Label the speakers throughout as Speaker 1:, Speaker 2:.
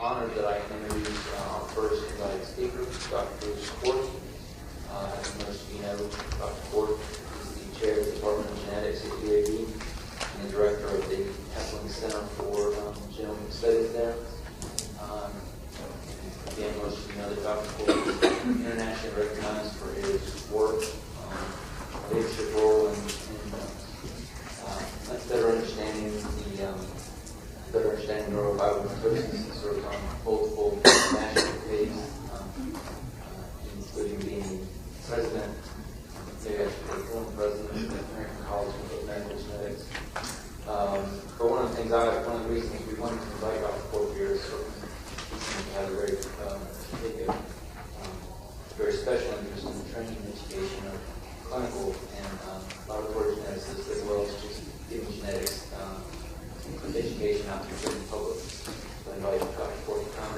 Speaker 1: honored that I can introduce our first invited speaker, Dr. Korf. As most of you know, Dr. Korf is the chair of the Department of Genetics at UAB and the director of the Heflin Center for Genomic Studies there. Again, most of you know that Dr. Korf is internationally recognized for his work, leadership role in better understanding neurofibromatosis and sort of multiple national phase, including being president, maybe I should say former president of the American College of Medical Genetics. But one of the reasons we wanted to invite Dr. Korf here is certainly he had a very special interest in the training and education of clinical and laboratory geneticists, as well as just giving genetics education out to the general public. So I invite Dr. Korf to come.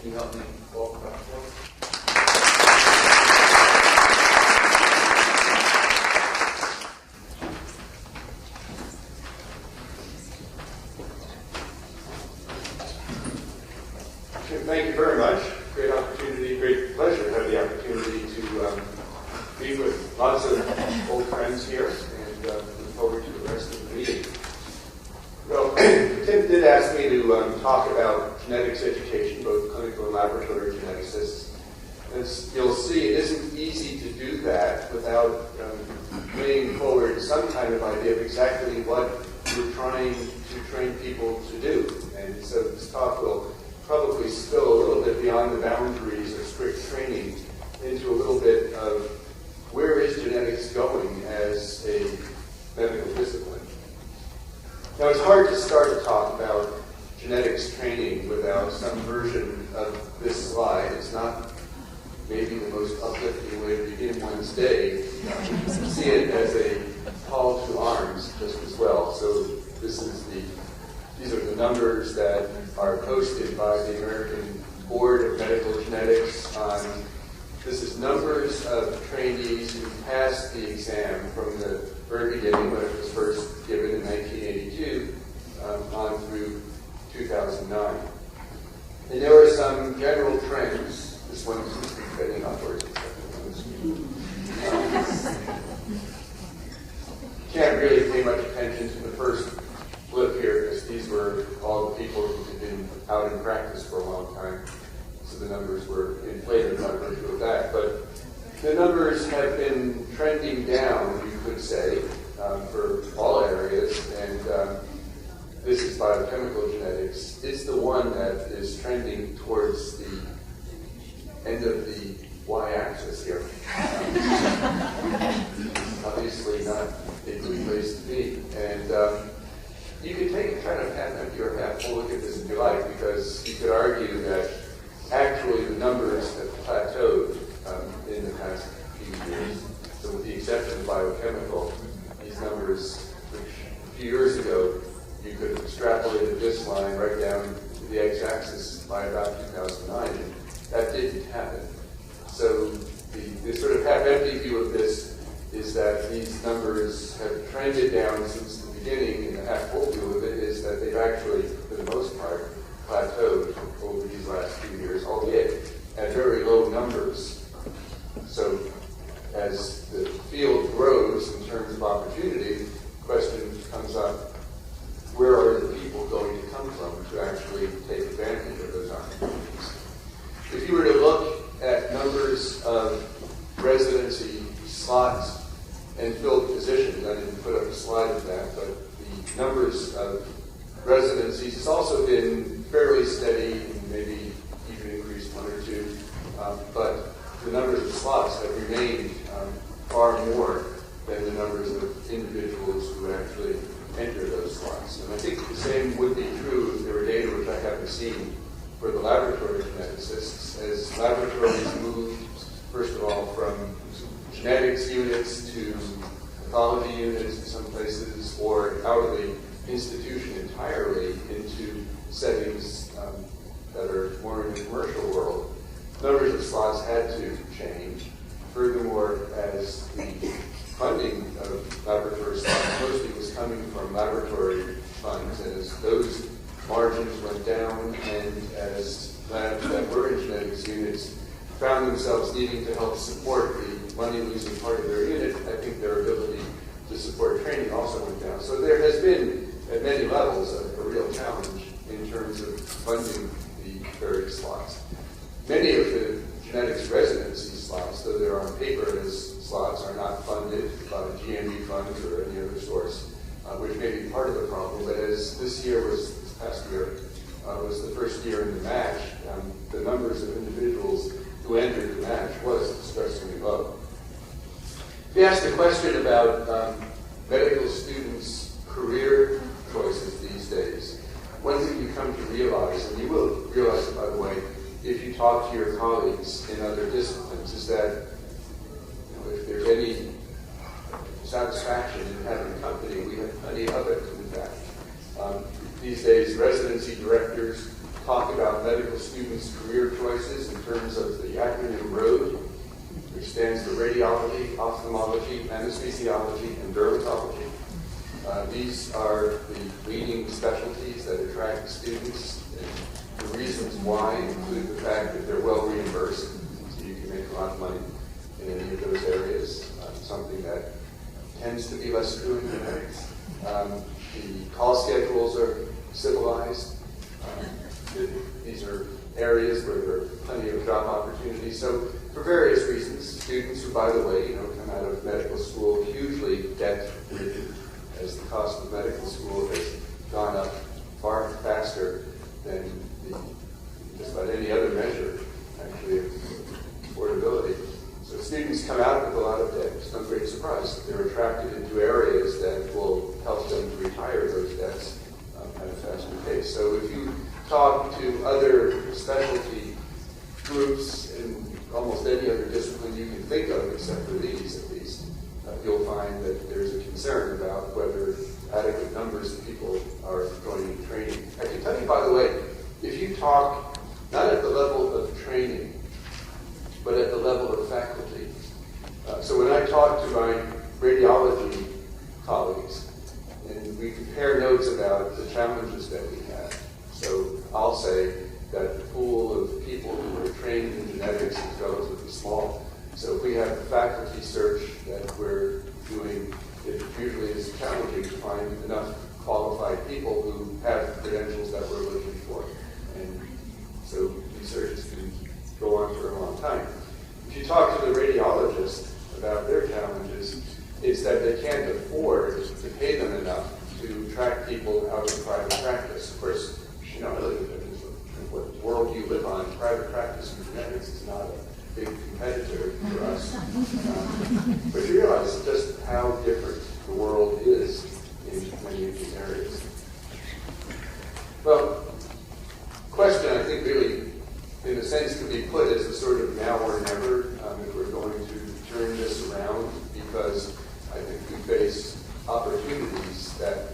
Speaker 1: Can you help me welcome Dr. Korf?
Speaker 2: Thank you very much. Great opportunity, great pleasure to have the opportunity to be with lots of old friends here and look forward to the rest of the meeting. Well, Tim did ask me to talk about genetics education, both clinical and laboratory geneticists. As you'll see, it isn't easy to do that without bringing forward some kind of idea of exactly what we're trying to train people to do. And so this talk will probably spill a little bit beyond the boundaries of strict training into a little bit of where is genetics going as a medical discipline. Now, it's hard to start a talk about genetics training without some version of this slide. It's not maybe the most uplifting way to begin one's day. See it as a call to arms just as well. So these are the numbers that are posted by the American Board of Medical Genetics this is numbers of trainees who passed the exam from the very beginning when it was first given in 1982 on through 2009. And there are some general trends. This one is heading upwards. Can't really pay much attention to the first blip here because these were all the people who had been out in practice for a long time. So the numbers were inflated by virtue of that. But the numbers have been trending down, you could say, for all areas. And this is biochemical genetics. It's the one that is trending towards the end of the y-axis here. Obviously not a good place to be. And you could take a kind of half empty or half full look at this if you like, because you could argue that actually the numbers have plateaued in the past few years. So with the exception of biochemical, these numbers, which a few years ago you could have extrapolated this line right down to the x-axis by about 2009, and that didn't happen. So the sort of half-empty view of this is that these numbers have trended down since the beginning, and the half-full view of it is that they've actually, for the most part, plateaued over these last few years, albeit at very low numbers. So as the field grows in terms of opportunity, the question comes up, where are the people going to come from to actually take advantage of those opportunities? If you were to look at numbers of residency slots and filled positions, I didn't put up a slide of that, but the numbers of residencies has also been fairly steady and maybe even increased one or two, but the numbers of slots have remained far more than the numbers of individuals who actually enter those slots. And I think the same would be true if there were data which I haven't seen for the laboratory geneticists, as laboratories move, first of all, from genetics units to pathology units in some places, or out of the institution entirely into settings that are more in the commercial world. Numbers of slots had to change. Furthermore, as the funding of laboratory slots mostly was coming from laboratory funds, and as those margins went down, and as labs that were in genetics units found themselves needing to help support the money-losing part of their unit, I think their ability to support training also went down. So there has been, at many levels, a real challenge in terms of funding the various slots. Many of the genetics residency slots, though they're on paper as slots, are not funded by GME funds or any other source, which may be part of the problem. But as this past year, was the first year in the match, the numbers of individuals who entered the match was distressingly low. We asked a question about medical students' career choices these days. One thing you come to realize, and you will realize it, by the way, if you talk to your colleagues in other disciplines, is that if there's any satisfaction in having company, we have plenty of it, in fact. These days, residency directors talk about medical students' career choices in terms of the acronym ROAD, which stands for radiology, ophthalmology, anesthesiology, and dermatology. These are the leading specialties that attract students. And the reasons why include the fact that they're well reimbursed, so you can make a lot of money in any of those areas, something that tends to be less true in genetics. The call schedules are civilized. These are areas where there are plenty of job opportunities. So for various reasons, students who, by the way, come out of medical school hugely debt-ridden, as the cost of medical school has gone up far faster than just about any other measure, actually, of affordability. So students come out with a lot of debt. It's no great surprise. They're attracted into areas that will help them to retire those debts at a faster pace. So if you talk to other specialty groups in almost any other discipline you can think of, except for these at least, you'll find that there's a concern about whether adequate numbers of people are joining training. I can tell you, by the way, if you talk not at the level of training, but at the level of faculty. So when I talk to my radiology colleagues, and we compare notes about the challenges that we have, so I'll say that the pool of people who are trained in genetics is relatively small. So if we have a faculty search that we're doing, it usually is challenging to find enough qualified people who have credentials that we're looking for. And so these searches can go on for a long time. If you talk to the radiologist about their challenges, it's that they can't afford to pay them enough to attract people out of private practice. Of course, what world you live on, private practice in genetics is not a big competitor for us. But you realize just how different the world is in many of these areas. Well, question I think really, in a sense, can be put as a sort of now or never if we're going to turn this around, because I think we face opportunities that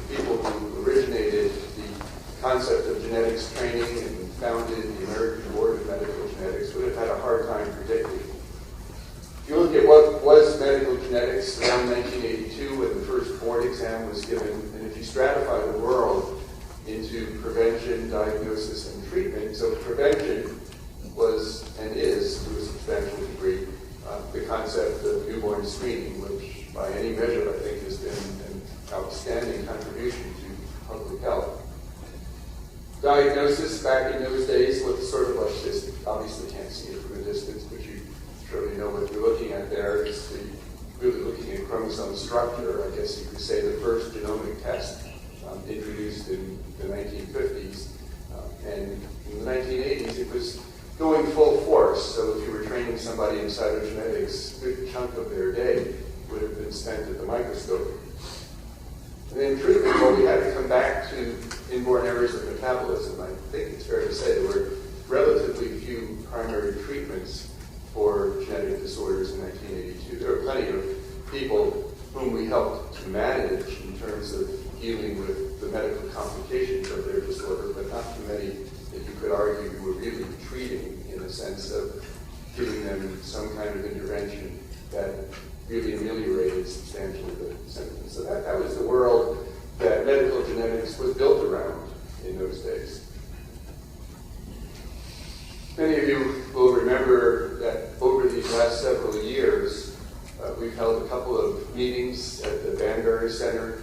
Speaker 2: people who originated the concept of genetics training and founded the American Board of Medical Genetics would have had a hard time predicting. If you look at what was medical genetics around 1982 when the first board exam was given, and if you stratify the world into prevention, diagnosis, and treatment, so prevention was and is, to a substantial degree, the concept of newborn screening, which by any measure I think has been an outstanding contribution to public health. Diagnosis back in those days looked sort of like this. Obviously can't see it from a distance, but you surely know what you're looking at there. It's really looking at chromosome structure. I guess you could say the first genomic test introduced in the 1950s. And in the 1980s, it was going full force. So if you were training somebody in cytogenetics, a good chunk of their day would have been spent at the microscope. And then treatment, well, we had to come back to inborn errors of metabolism. I think it's fair to say there were relatively few primary treatments for genetic disorders in 1982. There were plenty of people whom we helped to manage in terms of dealing with the medical complications of their disorder, but not too many that you could argue we were really treating in the sense of giving them some kind of intervention that really ameliorated substantially the symptoms. So that was the world that medical genetics was built around. in those days. Many of you will remember that over these last several years, we've held a couple of meetings at the Banbury Center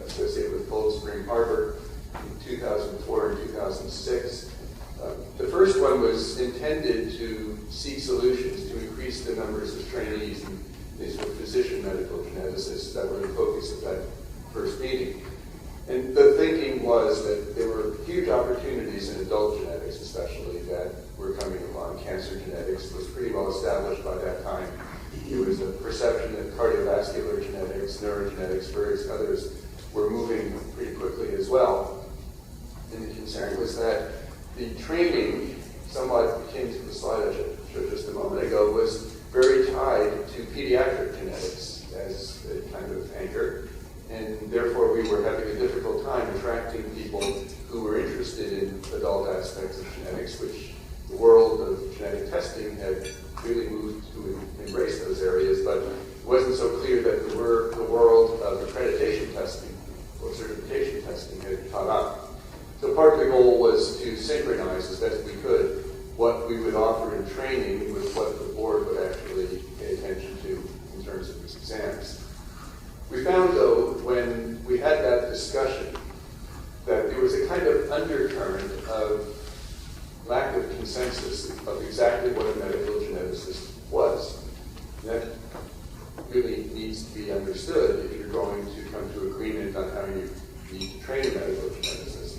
Speaker 2: associated with Cold Spring Harbor in 2004 and 2006. The first one was intended to seek solutions to increase the numbers of trainees and these were physician medical geneticists that were the focus of that first meeting. And the thinking was that there were huge opportunities in adult genetics, especially, that were coming along. Cancer genetics was pretty well established by that time. There was a perception that cardiovascular genetics, neurogenetics, various others were moving pretty quickly as well. And the concern was that the training, somewhat akin to the slide I showed just a moment ago, was very tied to pediatric genetics as a kind of anchor. And therefore, we were having a difficult time attracting people who were interested in adult aspects of genetics, which the world of genetic testing had really moved to embrace those areas, but it wasn't so clear that the world of accreditation testing or certification testing had caught up. So part of the goal was to synchronize as best we could what we would offer in training with what the board would actually pay attention to in terms of its exams. We found, though, when we had that discussion, that there was a kind of undercurrent of lack of consensus of exactly what a medical geneticist was. And that really needs to be understood if you're going to come to agreement on how you need to train a medical geneticist.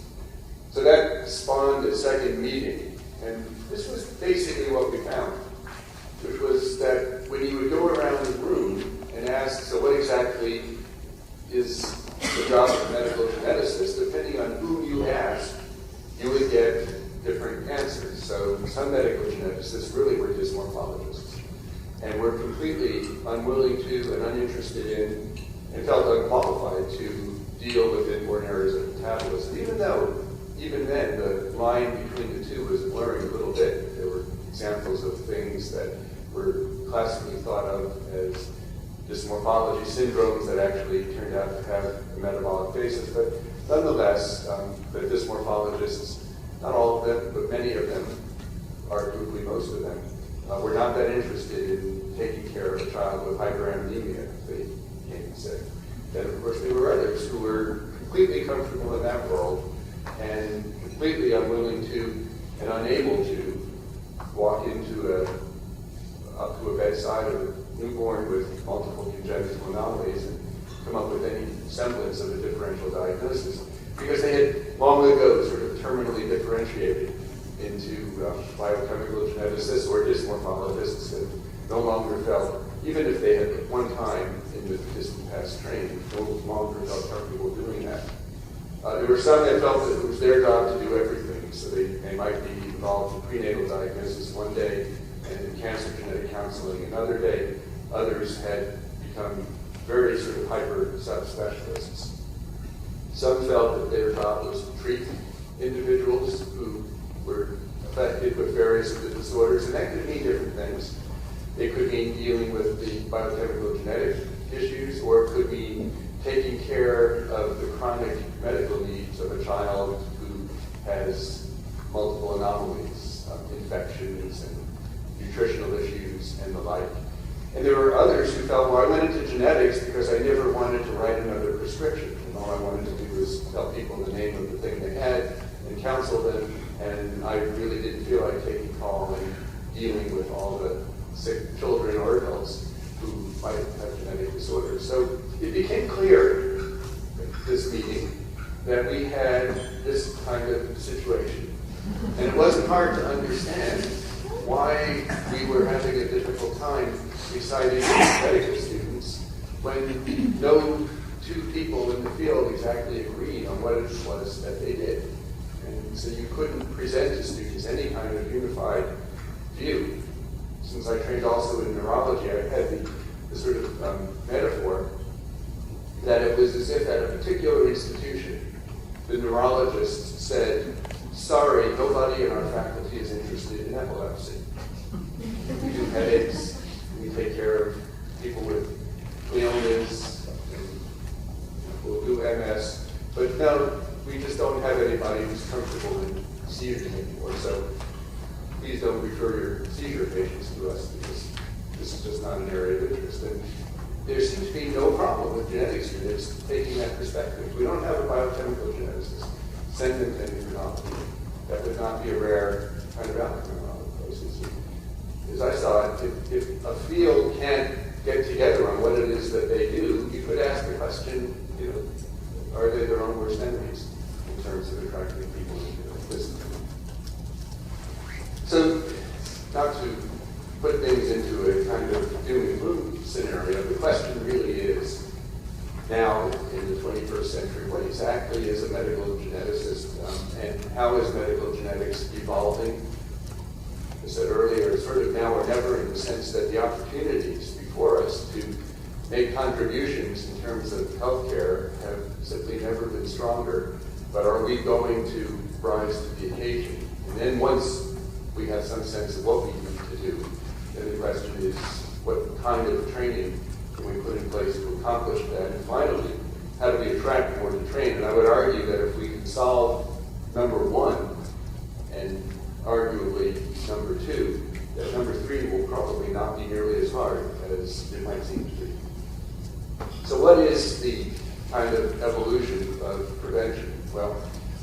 Speaker 2: So that spawned a second meeting, and this was basically what we found, which was that when you would go around the room and ask, so what exactly is the job of a medical geneticist, depending on whom you asked, you would get different answers. So some medical geneticists really were dysmorphologists and were completely unwilling to and uninterested in and felt unqualified to deal with inborn errors of metabolism, even though even then the line between the two was blurring a little bit. There were examples of things that were classically thought of as dysmorphology syndromes that actually turned out to have a metabolic basis, but nonetheless, the dysmorphologists, not all of them, but many of them, arguably most of them, were not that interested in taking care of a child with hyperammonemia if they became sick. And of course, there were others who were completely comfortable in that world and completely unwilling to and unable to walk up to a bedside of a newborn with multiple congenital anomalies and come up with any semblance of a differential diagnosis, because they had long ago sort of terminally differentiated into biochemical geneticists or dysmorphologists and no longer felt, even if they had at one time in the distant past trained, no longer felt comfortable doing that. There were some that felt that it was their job to do everything, so they might be involved in prenatal diagnosis one day and in cancer genetic counseling another day. Others had become very sort of hyper subspecialists. Some felt that their job was to treat individuals who were affected with various of the disorders, and that could mean different things. It could mean dealing with the biochemical genetic issues, or it could mean taking care of the chronic medical needs of a child who has multiple anomalies, infections and nutritional issues and the like. And there were others who felt, well, I went into genetics because I never wanted to write another prescription. And all I wanted to do was tell people the name of the thing they had and counsel them, and I really didn't feel like taking call and dealing with all the sick children or adults who might have genetic disorders. So it became clear at this meeting that we had this kind of situation. And it wasn't hard to understand why we were having a difficult time deciding medical students when no two people in the field exactly agreed on what it was that they did. And so you couldn't present to students any kind of unified view. Since I trained also in neurology, I had the sort of metaphor that it was as if at a particular institution, the neurologist said, sorry, nobody in our faculty is interested in epilepsy. We do headaches, we take care of people with gliomas, and we'll do MS, but no, we just don't have anybody who's comfortable in seizures anymore. So please don't refer your seizure patients to us because this is just not an area of interest. And there seems to be no problem with genetics units taking that perspective. We don't have a biochemical geneticist. Send them to endocrinology. That would not be a rare kind of outcome in a lot of places. As I saw it, if a field can't get together on what it is that they do, you could ask the question, are they their own worst enemies in terms of attracting people into this? So, not to put things into a kind of doom and gloom scenario, the question really is, now in the 21st century, what exactly is a medical geneticist, and how is medical genetics evolving? I said earlier, it's sort of now or never in the sense that the opportunities before us to make contributions in terms of healthcare have simply never been stronger. But are we going to rise to the occasion? And then once we have some sense of what we need to do, then the question is, what kind of training can we put in place to accomplish that? And finally, how do we attract more to train? And I would argue that if we can solve number one, and arguably number two, that number three will probably not be nearly as hard as it might seem to be. So what is the kind of evolution of prevention? Well,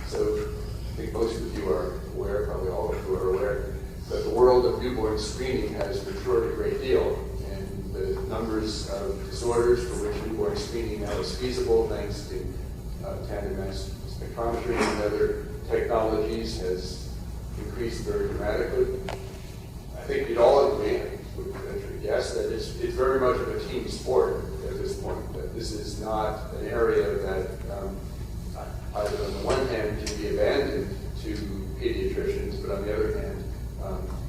Speaker 2: so I think most of you are aware, probably all of you are aware, that the world of newborn screening has matured a great deal, and the numbers of disorders for which newborn screening now is feasible, thanks to tandem mass spectrometry and other technologies, has increased very dramatically. I think we'd all agree, would venture to guess, that it's very much of a team sport at this point, that this is not an area that either on the one hand can be abandoned to pediatricians, but on the other hand,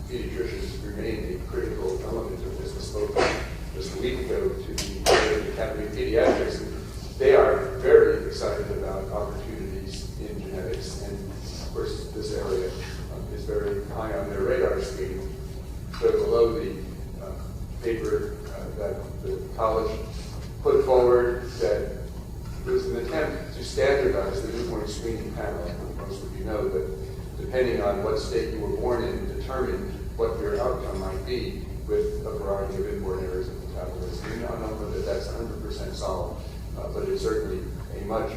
Speaker 2: pediatricians remain a critical element of this. I spoke just a week ago to the American Academy of Pediatrics, and they are very excited about opportunities in genetics, and of course this area is very high on their radar screen. But below the paper that the college put forward, that was an attempt to standardize the newborn screening panel. Most of you know that depending on what state you were born in, determined what your outcome might be with a variety of inborn errors of metabolism. We don't know that that's 100% solved, but it's certainly a much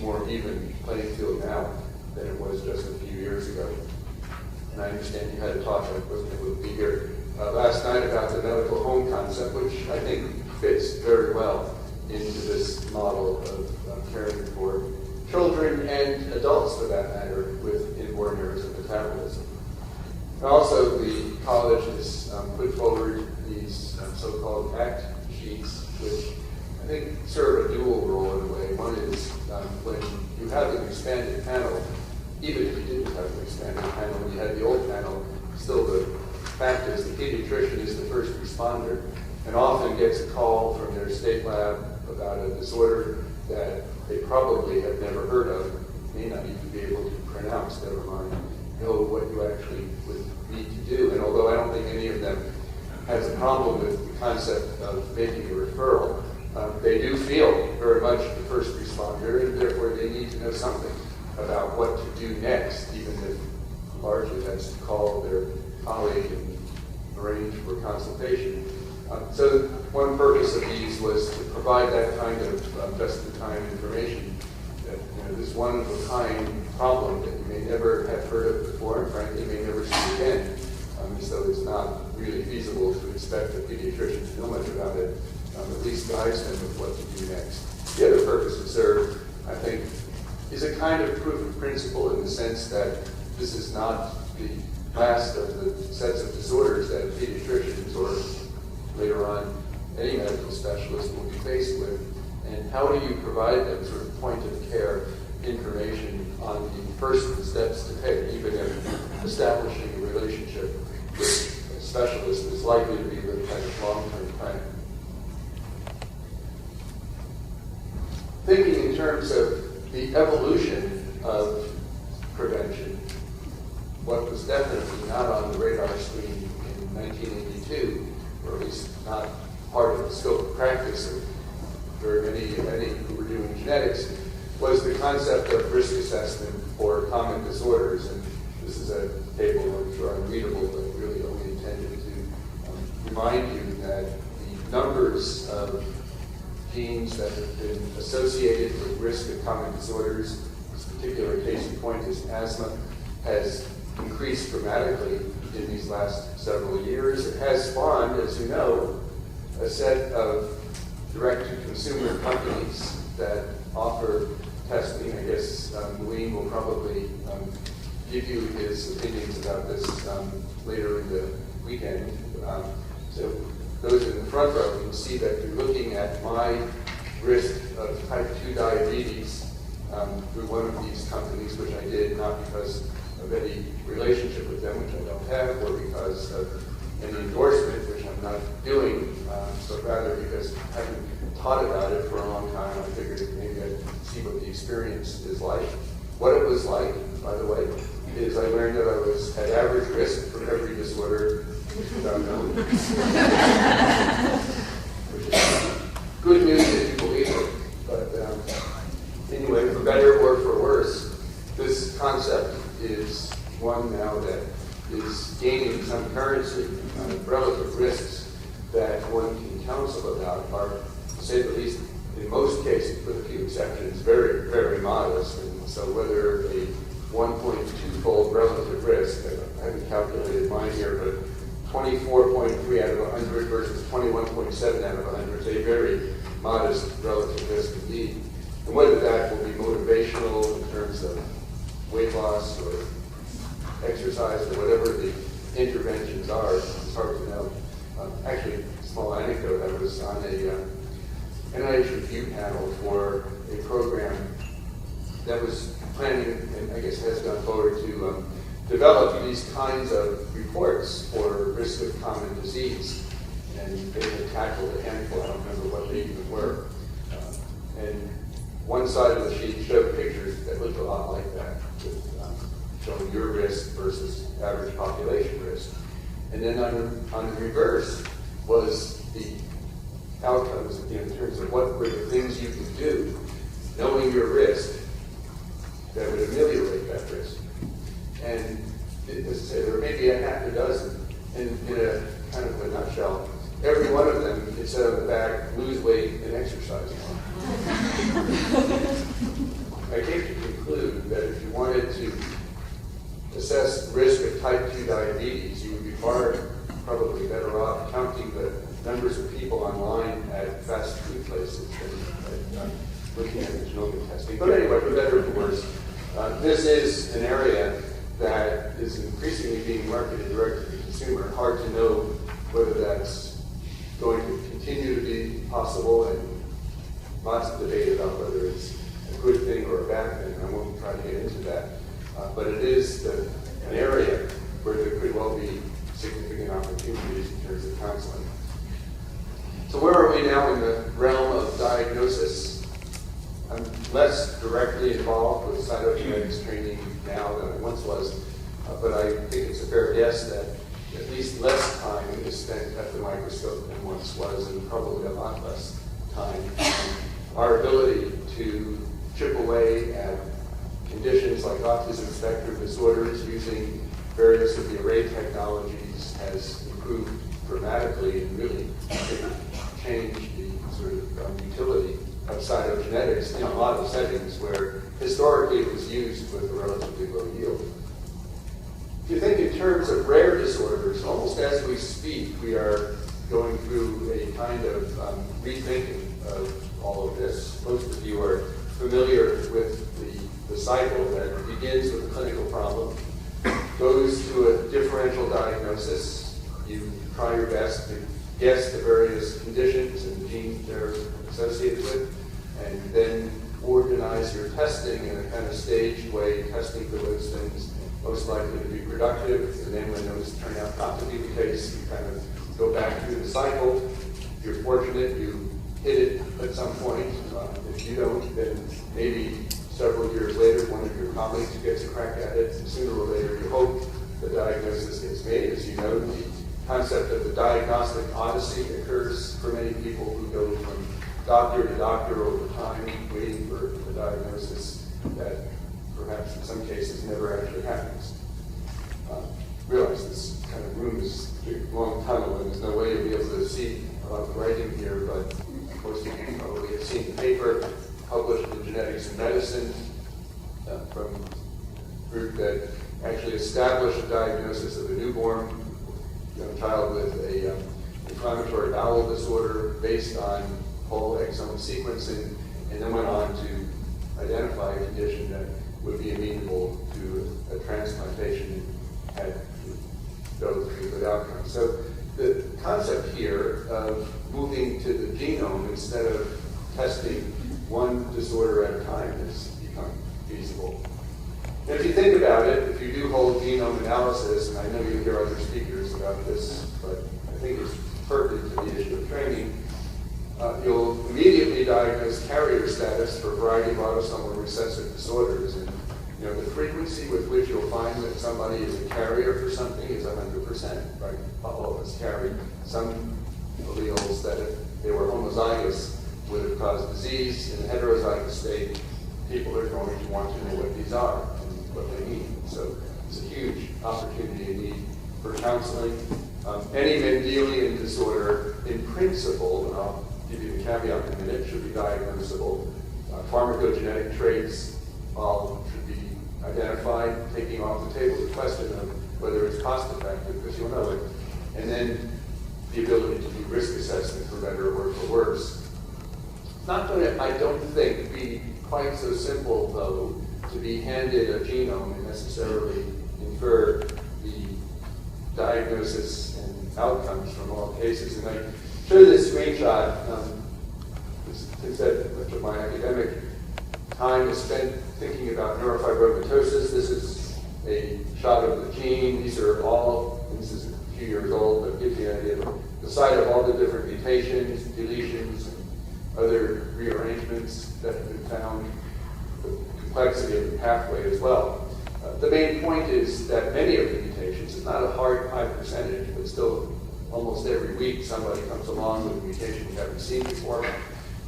Speaker 2: more even playing field now than it was just a few years ago. And I understand you had a talk, I wasn't able to be here last night, about the medical home concept, which I think fits very well into this model of caring for children and adults, for that matter, with inborn errors of metabolism. And also, the college has put forward these so-called fact sheets, which I think serve a dual role in a way. One is when you have an expanded panel, even if you didn't have an expanded panel and you had the old panel, still the fact is the pediatrician is the first responder and often gets a call from their state lab about a disorder that they probably have never heard of, may not even be able to pronounce, never mind know what you actually would need to do. And although I don't think any of them has a problem with the concept of making a referral, they do feel very much the first responder, and therefore they need to know something about what to do next, even if largely that's to call their colleague and arrange for consultation. So one purpose of these was to provide that kind of just-in-time information, that this one-of-a-kind problem that you may never have heard of before, and frankly may never see again, so it's not really feasible to expect a pediatrician to know much about it, at least guides them with what to do next. The other purpose it served, I think, is a kind of proof of principle in the sense that this is not the last of the sets of disorders that pediatricians or later on any medical specialist will be faced with. And how do you provide them sort of point-of-care information on the first steps to take, even if establishing a relationship with a specialist is likely to be the kind of long-term plan. Thinking in terms of the evolution of prevention, what was definitely not on the radar screen in 1982, or at least not part of the scope of practice of very many who were doing genetics, was the concept of risk assessment for common disorders. And this is a table which are unreadable, but really only intended to remind you that the numbers of genes that have been associated with risk of common disorders, this particular case in point is asthma, has increased dramatically in these last several years. It has spawned, as you know, a set of direct-to-consumer companies that offer testing. I guess Wayne will probably give you his opinions about this later in the weekend. So those in the front row can see that you're looking at my risk of type 2 diabetes through one of these companies, which I did not because of any relationship with them, which I don't have, or because of an endorsement, which I'm not doing, but rather because I haven't taught about it for a long time. I figured maybe I'd see what the experience is like. What it was like, by the way, is I learned that I had average risk for every disorder without knowing. Which is good news if you believe it. But anyway, for better or for worse, this concept is one now that is gaining some currency. Relative risks that one can counsel about are, to say the least, in most cases, with a few exceptions, very, very modest. And so whether a 1.2-fold relative risk, I haven't calculated mine here, but 24.3 out of 100 versus 21.7 out of 100 is a very modest relative risk indeed. And whether that will be motivational in terms of weight loss or exercise or whatever the interventions are, it's hard to know. Actually, small anecdote, I was on a NIH review panel for a program that was planning, and I guess has gone forward to develop these kinds of reports for risk of common disease. And they had tackled a handful, I don't remember what they even were. And one side of the sheet showed pictures that looked a lot like that, with, showing your risk versus average population risk. And then on the reverse was the outcomes in terms of what were the things you could do, knowing your risk, that would ameliorate that risk. And as I say, there were maybe a half a dozen in a kind of a nutshell. Every one of them, it said on the back, lose weight and exercise more. I came to conclude that if you wanted to assess risk of type 2 diabetes, you would be far probably better off counting the numbers of people online at fast food places than looking at the genomic testing. But anyway, for better or for worse, this is an area that is increasingly being marketed direct to the consumer. Hard to know whether that's going to continue to be possible, and lots of debate about whether it's a good thing or a bad thing. I won't try to get into that. But it is an area where there could well be significant opportunities in terms of counseling. So where are we now in the realm of diagnosis? I'm less directly involved with cytogenetics training now than I once was, but I think it's a fair guess that at least less time is spent at the microscope than once was, and probably a lot less time. Our ability to chip away at conditions like autism spectrum disorders using various of the array technologies has improved dramatically and really changed the sort of utility of cytogenetics in a lot of settings where historically it was used with a relatively low yield. If you think in terms of rare disorders, almost as we speak, we are going through a kind of rethinking of all of this. Most of you are familiar with the cycle that begins with a clinical problem, goes to a differential diagnosis. You try your best to guess the various conditions and genes they're associated with, and then organize your testing in a kind of staged way, testing for those things most likely to be productive, and then when those turn out not to be the case, you kind of go back through the cycle. If you're fortunate, you hit it at some point. If you don't, then maybe several years later, one of your colleagues gets a crack at it, and sooner or later you hope the diagnosis gets made. As you know, the concept of the diagnostic odyssey occurs for many people who go from doctor to doctor over time, waiting for a diagnosis that perhaps in some cases never actually happens. Realize this kind of room is a long tunnel and there's no way you'll be able to see a lot of writing here, but most of you probably have seen the paper published in Genetics and Medicine from a group that actually established a diagnosis of a newborn young child with a inflammatory bowel disorder based on whole exome sequencing, and then went on to identify a condition that would be amenable to a transplantation and had relatively good outcomes. So the concept here of moving to the genome instead of testing one disorder at a time has become feasible. And if you think about it, if you do whole genome analysis, and I know you hear other speakers about this, but I think it's pertinent to the issue of training, you'll immediately diagnose carrier status for a variety of autosomal recessive disorders. And the frequency with which you'll find that somebody is a carrier for something is 100%, right? All of us carry some alleles that if they were homozygous would have caused disease. In a heterozygous state, people are going to want to know what these are and what they mean. So it's a huge opportunity and need for counseling. Any Mendelian disorder, in principle, and I'll give you the caveat in a minute, should be diagnosable. Pharmacogenetic traits all should be identified, taking off the table the question of whether it's cost effective, because you'll know it, and then the ability to do risk assessment for better or for worse. It's not going to, I don't think, be quite so simple, though, to be handed a genome and necessarily infer the diagnosis and outcomes from all cases. And I show this screenshot. Since that much of my academic time is spent thinking about neurofibromatosis. This is a shot of the gene. These are all, this is a few years old, but gives you an idea of the site of all the different mutations, deletions, and other rearrangements that have been found, the complexity of the pathway as well. The main point is that many of the mutations, it's not a high percentage, but still almost every week somebody comes along with a mutation you haven't seen before,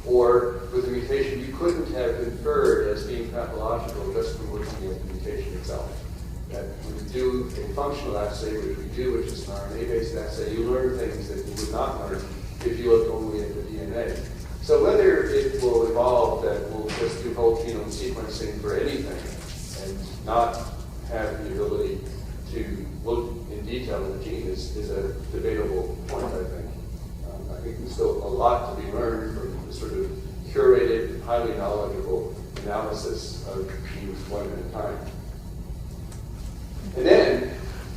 Speaker 2: or with a mutation you couldn't have inferred as being pathological just from looking at the mutation itself. That when you do a functional assay, which we do, which is an RNA-based assay, you learn things that you would not learn if you looked only at the DNA. So whether it will evolve that we'll just do whole genome sequencing for anything and not have the ability to look in detail at the gene is a debatable point, I think. I think there's still a lot to be learned from the sort of curated, highly knowledgeable analysis of genes one at a time. And then,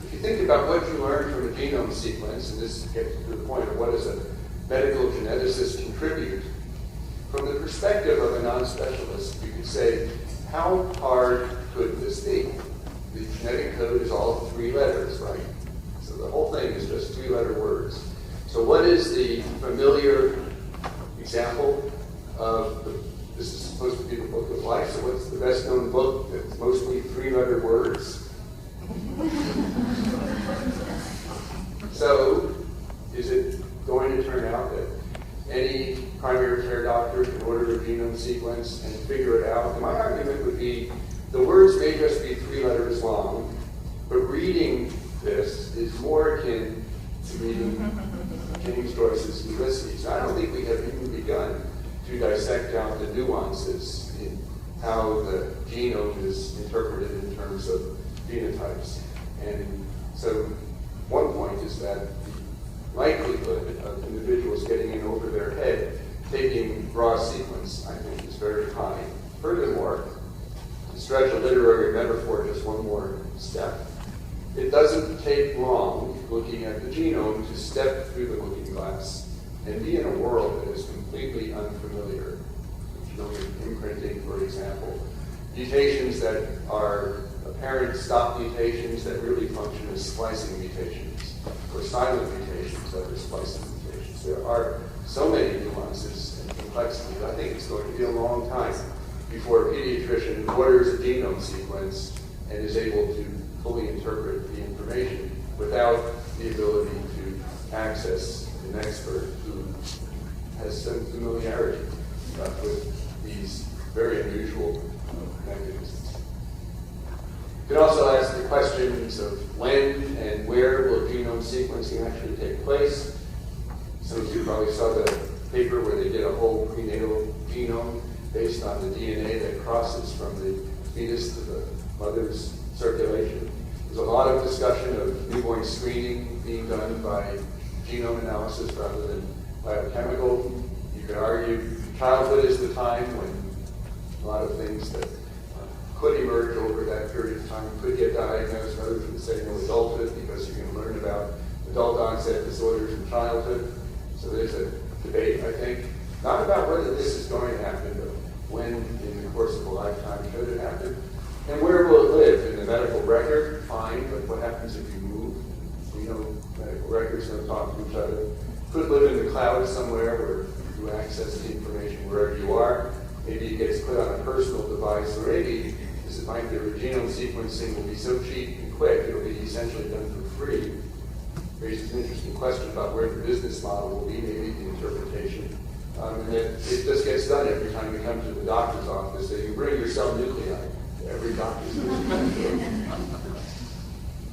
Speaker 2: if you think about what you learn from a genome sequence, and this gets to the point of what does a medical geneticist contribute, from the perspective of a non-specialist, you could say, how hard could this be? The genetic code is all 3 letters, right? So the whole thing is just 3-letter words. So what is the familiar example of this is supposed to be the book of life, so what's the best known book that's mostly 3-letter words? So is it going to turn out that any primary care doctor can order a genome sequence and figure it out? And my argument would be the words may just be 3 letters long, but reading this is more akin to reading James Joyce's Ulysses. I don't think we have even begun to dissect out the nuances in how the genome is interpreted in terms of phenotypes. And so one point is that the likelihood of individuals getting in over their head taking raw sequence, I think, is very high. Furthermore, to stretch a literary metaphor just one more step, it doesn't take long looking at the genome to step through the looking glass and be in a world that is completely unfamiliar. Genomic imprinting, for example, mutations that are apparent stop mutations that really function as splicing mutations, or silent mutations that are splicing mutations. There are so many nuances and complexities. I think it's going to be a long time before a pediatrician orders a genome sequence and is able to fully interpret the information without the ability to access an expert who has some familiarity with these very unusual mechanisms. You can also ask the questions of when and where will genome sequencing actually take place. Some of you probably saw the paper where they did a whole prenatal genome based on the DNA that crosses from the fetus to the mother's circulation. There's a lot of discussion of newborn screening being done by genome analysis rather than biochemical. You could argue childhood is the time when a lot of things that could emerge over that period of time could get diagnosed. Others would say no, adulthood, because you can learn about adult onset disorders in childhood. So there's a debate, I think, not about whether this is going to happen, but when in the course of a lifetime should it happen. And where will it live? In the medical record? Fine, but what happens if you move? We know medical records don't talk to each other. Could live in the cloud somewhere where you access the information wherever you are. Maybe it gets put on a personal device, or maybe, as it might be, genome sequencing will be so cheap and quick, it'll be essentially done for free. Raises an interesting question about where the business model will be, maybe the interpretation. And then it just gets done every time you come to the doctor's office. So you bring your cell nuclei to every doctor's office.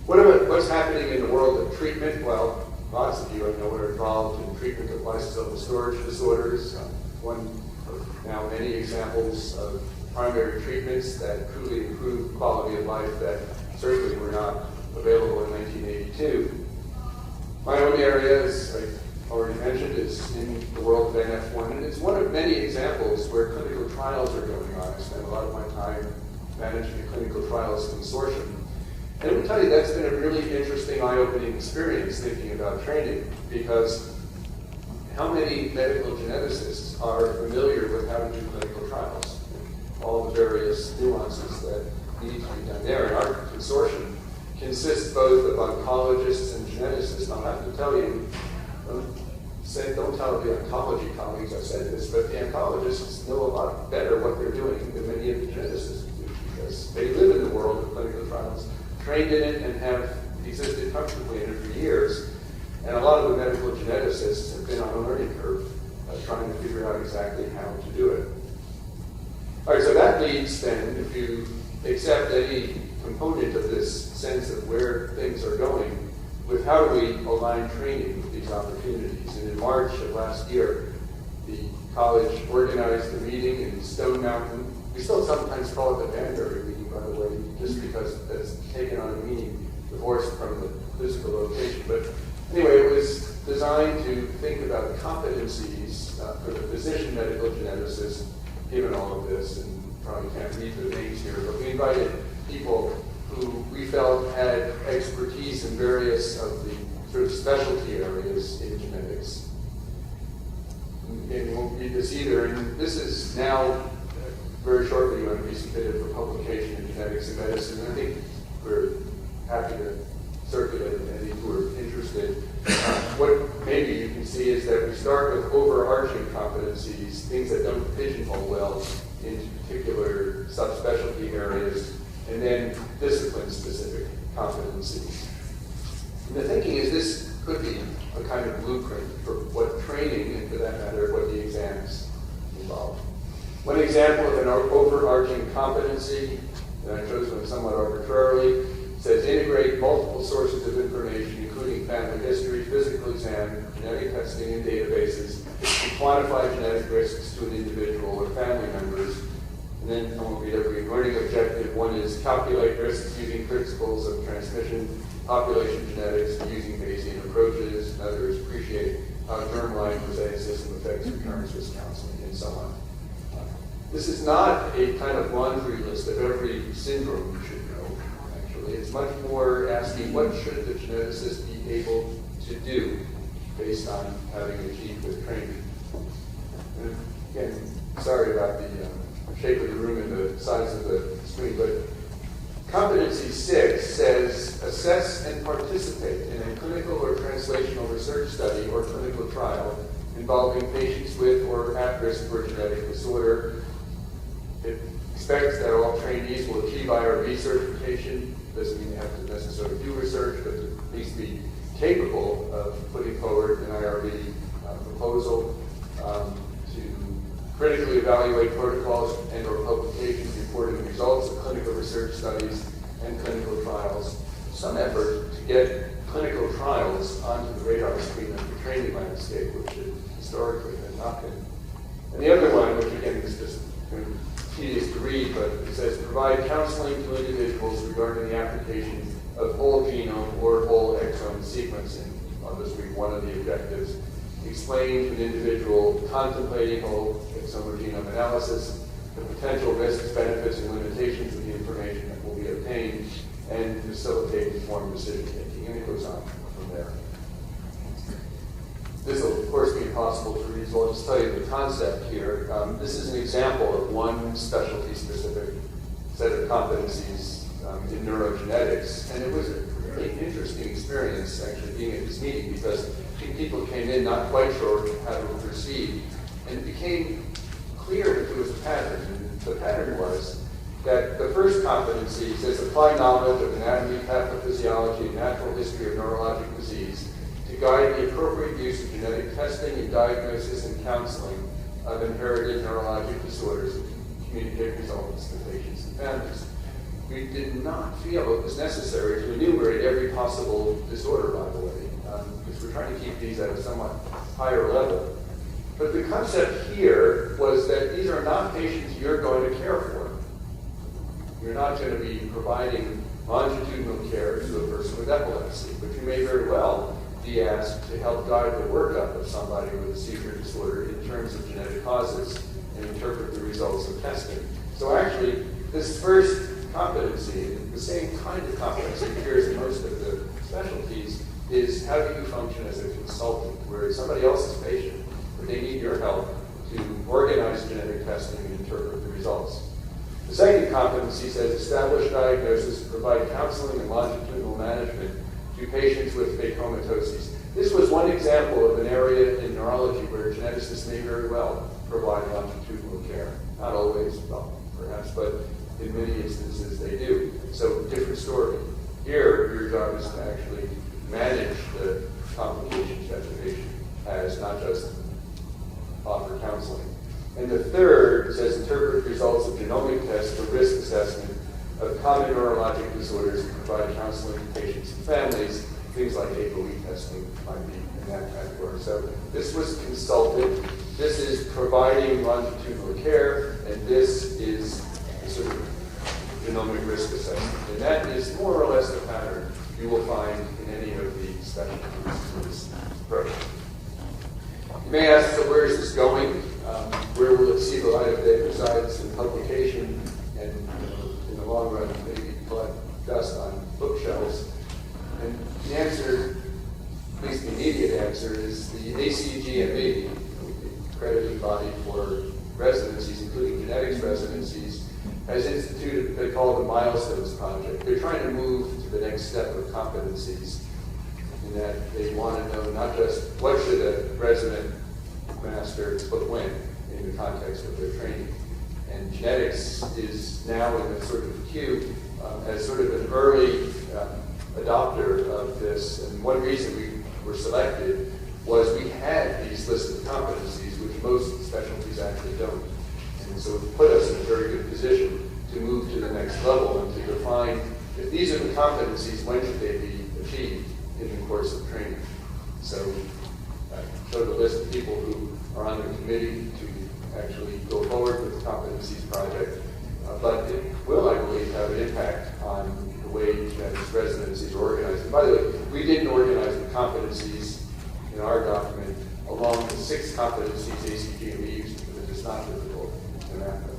Speaker 2: What's happening in the world of treatment? Well, lots of you I know are involved in treatment of lysosomal storage disorders. One of now many examples of primary treatments that truly improve quality of life that certainly were not available in 1982. My own area, as I already mentioned, is in the world of NF1, and it's one of many examples where clinical trials are going on. I spend a lot of my time managing a clinical trials consortium. And I will tell you, that's been a really interesting, eye-opening experience thinking about training, because how many medical geneticists are familiar with how to do clinical trials and all the various nuances that need to be done there? And our consortium consists both of oncologists and geneticists. I'll have to tell you, don't tell the oncology colleagues I said this, but the oncologists know a lot better what they're doing than many of the geneticists do, because they live in the world of clinical trials, trained in it, and have existed comfortably in it for years. And a lot of the medical geneticists have been on a learning curve trying to figure out exactly how to do it. All right, so that leads then, if you accept any component of this sense of where things are going, with how do we align training with these opportunities. And in March of last year, the college organized a meeting in Stone Mountain. We still sometimes call it the Banbury meeting, by the way, just because that's taken on a meaning divorced from the physical location. But anyway, it was designed to think about competencies for the physician medical geneticist, given all of this, and probably can't read the names here, but we invited people who we felt had expertise in various of the sort of specialty areas in genetics. And you won't read this either, and this is now very shortly going to be submitted for publication in Genetics and Medicine, and I think we're happy to circulate to any who are interested. What maybe you can see is that we start with overarching competencies, things that don't pigeonhole well into particular subspecialty areas, and then discipline-specific competencies. And the thinking is this could be a kind of blueprint for what training, and for that matter, what the exams involve. One example of an overarching competency that I chose one somewhat arbitrarily says integrate multiple sources of information, including family history, physical exam, genetic testing, and databases, to quantify genetic risks to an individual or family members. And then I won't read every learning objective. One is calculate risks using principles of transmission, population genetics, using Bayesian approaches. Another is appreciate how germline mosaic system affects recurrence risk counseling, and so on. This is not a kind of laundry list of every syndrome you should know, actually. It's much more asking what should the geneticist be able to do based on having achieved with training. And again, sorry about the shape of the room and the size of the screen, but competency 6 says assess and participate in a clinical or translational research study or clinical trial involving patients with or at risk for genetic disorder. It expects that all trainees will achieve IRB certification. Doesn't mean they have to necessarily do research, but at least be capable of putting forward an IRB proposal. to critically evaluate protocols and or publications reporting results of clinical research studies and clinical trials. Some effort to get clinical trials onto the radar screen of the training landscape, which it historically had not been. And the other one, which again is just tedious to read, but it says provide counseling to individuals regarding the application of whole genome or whole exome sequencing. I'll just read one of the objectives. Explain to an individual contemplating whole exome or genome analysis the potential risks, benefits, and limitations of the information that will be obtained, and facilitate informed decision-making. And it goes on from there. This will, of course, be impossible to read, so I'll just tell you the concept here. This is an example of one specialty-specific set of competencies in neurogenetics, and it was a really interesting experience, actually, being at this meeting, because I think people came in not quite sure how to proceed, and it became clear that there was a pattern, and the pattern was that the first competency says apply knowledge of anatomy, pathophysiology, and natural history of neurologic disease to guide the appropriate use of genetic testing and diagnosis and counseling of inherited neurologic disorders and communicate results to patients and families. We did not feel it was necessary to enumerate every possible disorder, by the way, because we're trying to keep these at a somewhat higher level. But the concept here was that these are not patients you're going to care for. You're not going to be providing longitudinal care to a person with epilepsy, but you may very well be asked to help guide the workup of somebody with a seizure disorder in terms of genetic causes and interpret the results of testing. So actually, this first competency, the same kind of competency appears in most of the specialties, is how do you function as a consultant, where it's somebody else's patient, but they need your help to organize genetic testing and interpret the results. The second competency says establish diagnosis and provide counseling and longitudinal management to patients with phacomatoses. This was one example of an area in neurology where geneticists may very well provide longitudinal care. Not always, well, perhaps, but in many instances they do. So, different story. Here, your job is to actually manage the complications that the patient has, not just offer counseling. And the third says interpret results of genomic tests for risk assessment of common neurologic disorders and provide counseling to patients and families. Things like ApoE testing might be in that category. So this was consulted. This is providing longitudinal care, and this is sort of genomic risk assessment. And that is more or less the pattern you will find in any of the specialties in this approach. You may ask, so where is this going? Where will it see the light of day besides in publication and in the long run maybe collect dust on bookshelves? And the answer, at least the immediate answer, is the ACGME, the accrediting body for residencies, including genetics residencies, has instituted what they call the Milestones Project. They're trying to move to the next step of competencies in that they want to know not just what should a resident master, but when, in the context of their training. And genetics is now in the sort of queue as sort of an early adopter of this. And one reason we were selected was we had these lists of competencies, which most specialties actually don't. And so it put us in a very good position to move to the next level and to define if these are the competencies, when should they be achieved in the course of training. So I showed a list of people who are on the committee to actually go forward with the competencies project, but it will, I believe, have an impact on the way genetics residencies are organized. And by the way, we didn't organize the competencies in our document along the 6 competencies ACGME used, because it's not difficult to map them.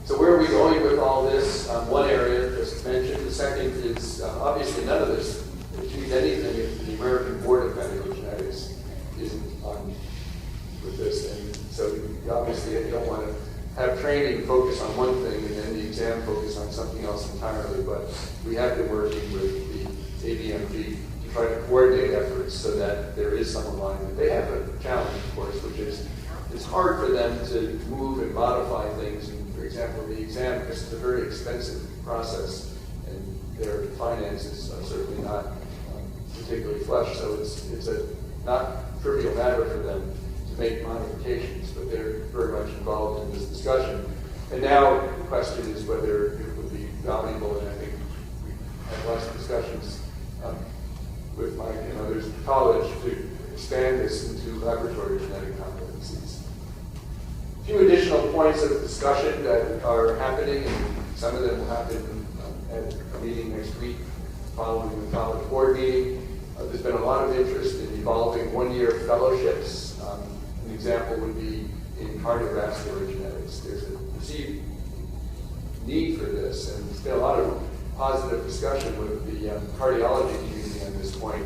Speaker 2: So where are we going with all this? One area just mentioned. The second is obviously none of this achieves anything if the American Board of Medical Genetics isn't on with this. And so you obviously you don't want to have training focus on one thing and then the exam focus on something else entirely. But we have been working with the ABMG to try to coordinate efforts so that there is some alignment. They have a challenge, of course, which is it's hard for them to move and modify things. And for example, the exam, because it's a very expensive process and their finances are certainly not particularly flush, so it's a not trivial matter for them to make modifications, but they're very much involved in this discussion. And now the question is whether it would be valuable, and I think we had lots of discussions with Mike and others at college to expand this into laboratory genetic competencies. A few additional points of discussion that are happening, and some of them will happen at a meeting next week following the college board meeting. There's been a lot of interest in evolving one-year fellowships. An example would be in cardiovascular genetics. There's a perceived need for this, and there's been a lot of positive discussion with the cardiology community on this point,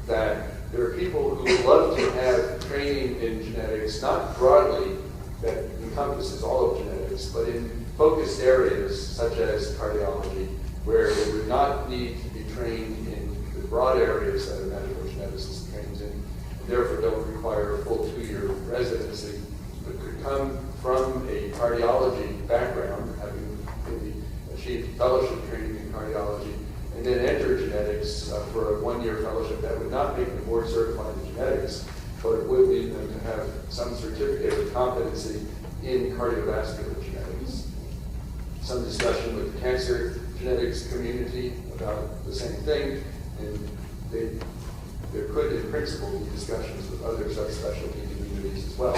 Speaker 2: that there are people who would love to have training in genetics, not broadly that encompasses all of genetics, but in focused areas such as cardiology, where they would not need to be trained in the broad areas that a medical geneticist trains in, and therefore don't require a full 2-year residency, but could come from a cardiology background, having maybe achieved fellowship training in cardiology, and then enter genetics for a 1-year fellowship that would not make them board certified in genetics, but it would lead them to have some certificate of competency in cardiovascular genetics. Some discussion with the cancer genetics community about the same thing, and there could, in principle, be discussions with other subspecialty communities as well.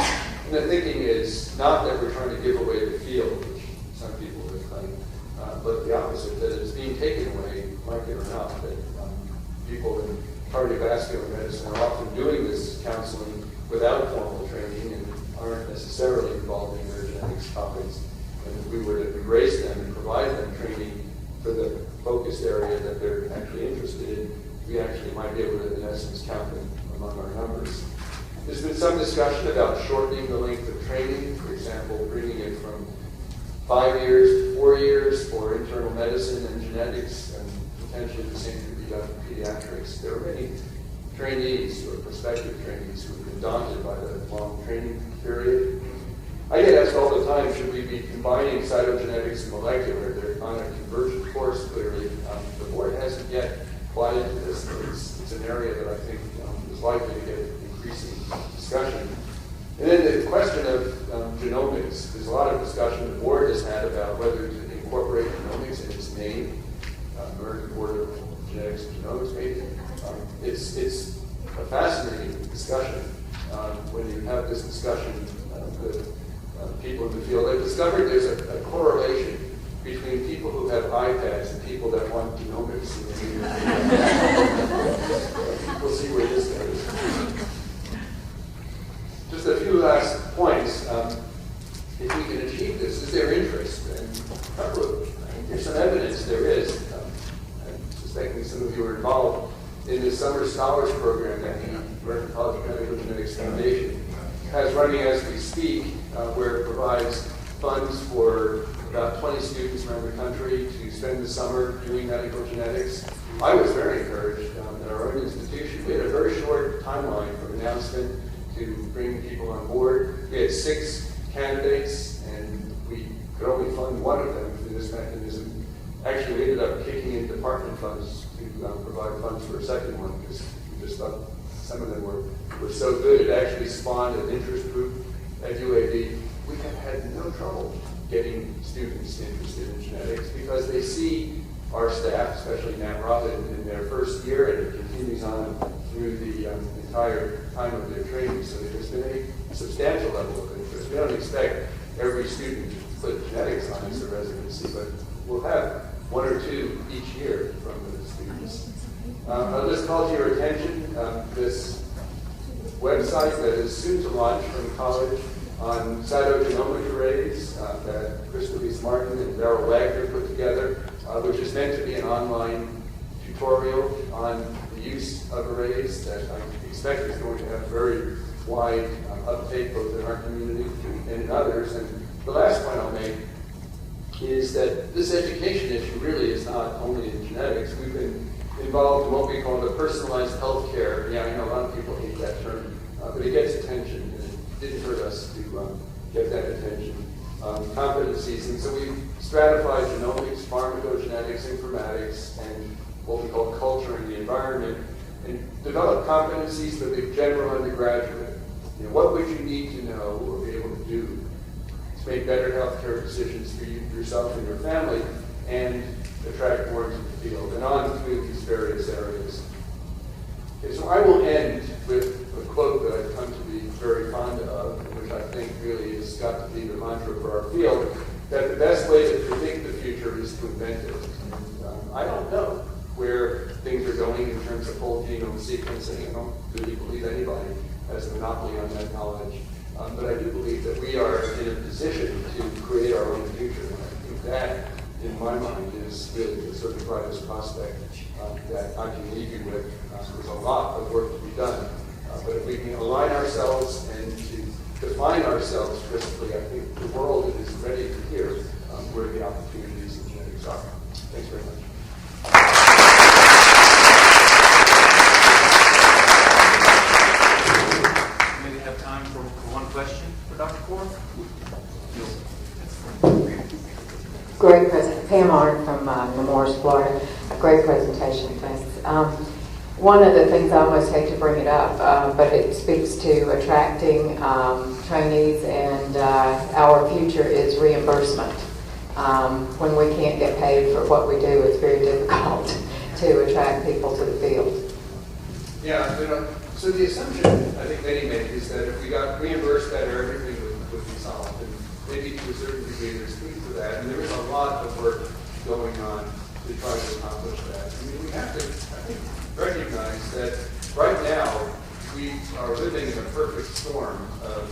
Speaker 2: And the thinking is not that we're trying to give away the field, which some people have claimed, but the opposite, that it's being taken away, like it or not, that people in cardiovascular medicine are often doing this counseling without formal training and aren't necessarily involved in their genetics topics. And if we were to embrace them and provide them training for the focused area that they're actually interested in, we actually might be able to, in essence, count them among our numbers. There's been some discussion about shortening the length of training, for example, bringing it from 5 years to 4 years for internal medicine and genetics, and potentially the same could be done for pediatrics. There are many trainees or prospective trainees who have been daunted by the long training period. I get asked all the time, should we be combining cytogenetics and molecular? They're on a convergent course, clearly. The board hasn't yet bought into this, but it's an area that I think is likely to get increasing discussion. And then the question of genomics. There's a lot of discussion the board has had about whether to incorporate genomics in its name. American Board of Genetics and Genomics maybe. It's a fascinating discussion. When you have this discussion with people in the field, I've discovered there's a correlation between people who have iPads and people that want genomics. We'll see where this goes. Just a few last points. If we can achieve this, is there interest? And there's some evidence there is. I'm suspecting some of you are involved in this Summer Scholars Program that the American College of Medical Genetics Foundation has running as we speak, where it provides funds for about 20 students around the country to spend the summer doing medical genetics. I was very encouraged at our own institution. We had a very short timeline from announcement to bring people on board. We had 6 candidates, and we could only fund one of them through this mechanism. Actually, we ended up kicking in department funds to provide funds for a second one, because we just thought some of them were so good. It actually spawned an interest group at UAB. We have had no trouble getting students interested in genetics because they see our staff, especially Matt Robin, in their first year, and it continues on through the entire time of their training. So there's been a substantial level of interest. We don't expect every student to put genetics on as a residency, but we'll have 1 or 2 each year from the students. I'll just call to your attention this website that is soon to launch from college on cytogenomic arrays that Krista Lee Martin and Darrell Wagner put together, which is meant to be an online tutorial on the use of arrays that I expect is going to have very wide uptake both in our community and in others. And the last point I'll make is that this education issue really is not only in genetics. We've been involved in what we call the personalized health care. Yeah, I know a lot of people hate that term, but it gets attention, and it didn't hurt us to get that attention. Competencies, and so we stratified genomics, pharmacogenetics, informatics, and what we call culture and the environment, and developed competencies for the general undergraduate. what would you need to know or be able to do to make better healthcare decisions for yourself and your family and attract more into the field, and on through these various areas. Okay, so I will end with a quote that I've come to be very fond of, which I think really has got to be the mantra for our field, that the best way to predict the future is to invent it. And, I don't know where things are going in terms of whole genome sequencing. I don't really believe anybody has a monopoly on that knowledge. But I do believe that we are in a position to create our own future. And I think that, in my mind, is really the sort of brightest prospect that I can leave you with. There's a lot of work to be done. But if we can align ourselves and to define ourselves crisply, I think the world is ready to hear where the opportunities in genetics are. Thanks very much.
Speaker 3: Maybe have time for one question for Dr. Korf?
Speaker 4: Great presentation. Pam Arndt from Nemours, Florida. A great presentation, thanks. One of the things, I almost hate to bring it up, but it speaks to attracting trainees, and our future is reimbursement. When we can't get paid for what we do, it's very difficult to attract people to the field.
Speaker 2: Yeah, so the assumption I think many make is that if we got reimbursed better, everything would be solved. And maybe to a certain degree there's truth to that. And there is a lot of work going on to try to accomplish that. I mean, we have to, I think, recognize that right now we are living in a perfect storm of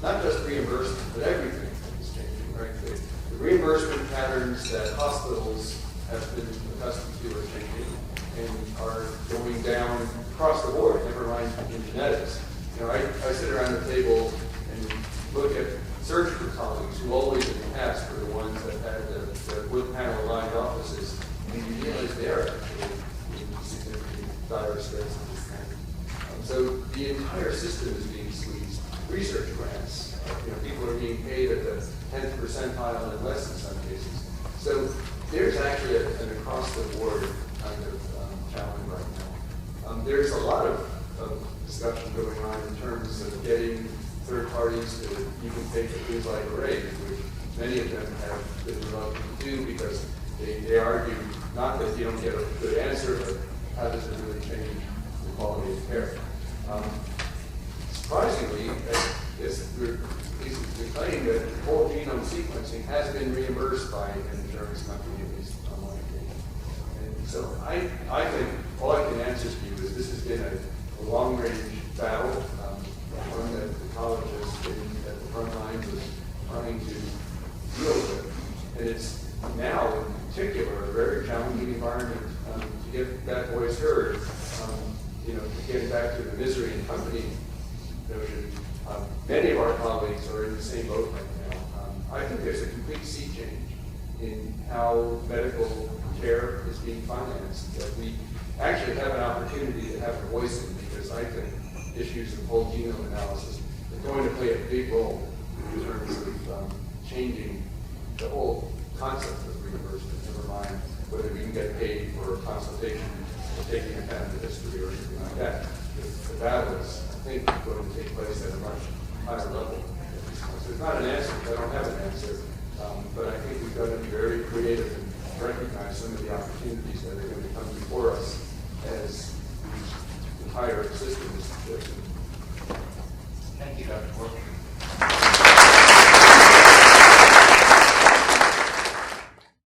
Speaker 2: not just reimbursement, but everything is changing, right? The reimbursement patterns that hospitals have been accustomed to are changing and are going down across the board, never mind in genetics. I sit around the table and look at surgical colleagues who always in the past were the ones that had the wood panel aligned offices, and you realize they're actually in significant dire straits at this time. So the entire system is being squeezed. Research grants, people are being paid at the 10th percentile and less in some cases. So there's actually an across-the-board kind of challenge right now. There's a lot of discussion going on in terms of getting third parties to even pay for things like grades, which many of them have been reluctant to do because they argue not that you don't get a good answer, but how does it really change the quality of care? Surprisingly, we claim that whole genome sequencing has been reimbursed by an insurance company, at least on one occasion. And so I think all I can answer to you is this has been a long-range battle, one that the college has been at the front lines of trying to deal with. And it's now, in particular, a very challenging environment to get that voice heard. Getting back to the misery and company notion, many of our colleagues are in the same boat right now. I think there's a complete sea change in how medical care is being financed, that we actually have an opportunity to have a voice in, because I think issues of whole genome analysis are going to play a big role in terms of changing the whole concept of reimbursement, never mind whether we can get paid for a consultation or taking account of history or anything like that. The battle is, I think, going to take place at a much higher level. So it's not an answer. I don't have an answer. But I think we've got to be very creative and recognize some of the opportunities that are going to come before us as the entire system is shifting.
Speaker 3: Thank you, Dr. Korf.